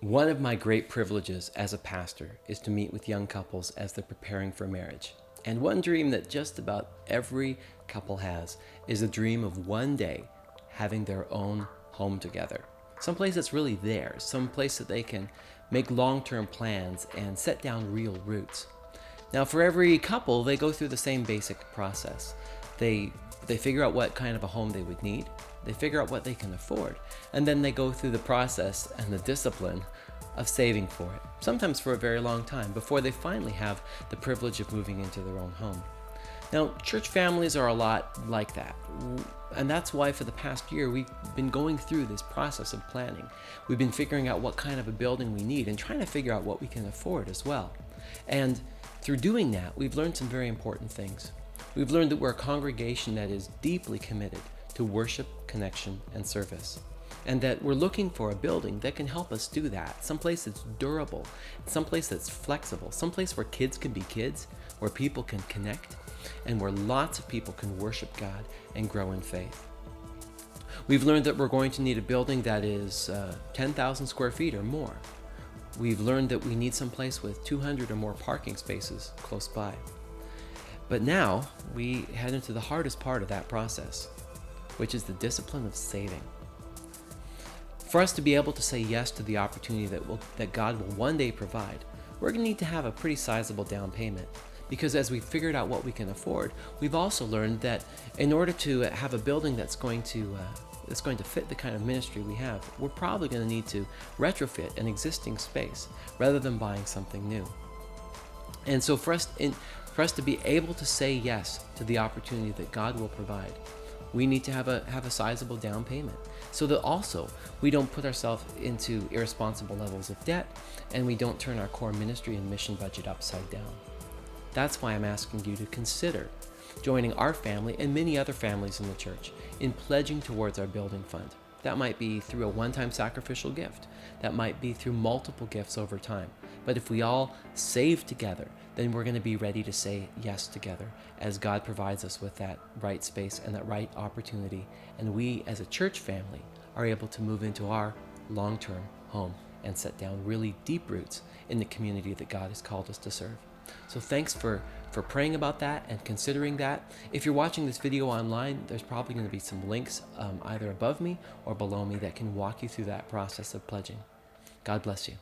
One of my great privileges as a pastor is to meet with young couples as they're preparing for marriage. And one dream that just about every couple has is a dream of one day having their own home together. Someplace that's really theirs, someplace that they can make long-term plans and set down real roots. Now, for every couple, they go through the same basic process. They figure out what kind of a home they would need. They figure out what they can afford, and then they go through the process and the discipline of saving for it, sometimes for a very long time, before they finally have the privilege of moving into their own home. Now, church families are a lot like that, and that's why for the past year we've been going through this process of planning. We've been figuring out what kind of a building we need and trying to figure out what we can afford as well. And through doing that, we've learned some very important things. We've learned that we're a congregation that is deeply committed to worship, connection, and service. And that we're looking for a building that can help us do that. Someplace that's durable, someplace that's flexible, someplace where kids can be kids, where people can connect, and where lots of people can worship God and grow in faith. We've learned that we're going to need a building that is 10,000 square feet or more. We've learned that we need someplace with 200 or more parking spaces close by. But now we head into the hardest part of that process, which is the discipline of saving. For us to be able to say yes to the opportunity that God will one day provide, we're going to need to have a pretty sizable down payment. Because as we've figured out what we can afford, we've also learned that in order to have a building that's going to fit the kind of ministry we have, we're probably going to need to retrofit an existing space rather than buying something new. And so for us to be able to say yes to the opportunity that God will provide, we need to have a sizable down payment, so that also we don't put ourselves into irresponsible levels of debt, and we don't turn our core ministry and mission budget upside down. That's why I'm asking you to consider joining our family and many other families in the church in pledging towards our building fund. That might be through a one-time sacrificial gift. That might be through multiple gifts over time. But if we all save together, then we're going to be ready to say yes together as God provides us with that right space and that right opportunity. And we as a church family are able to move into our long-term home and set down really deep roots in the community that God has called us to serve. So thanks for praying about that and considering that. If you're watching this video online, there's probably going to be some links either above me or below me that can walk you through that process of pledging. God bless you.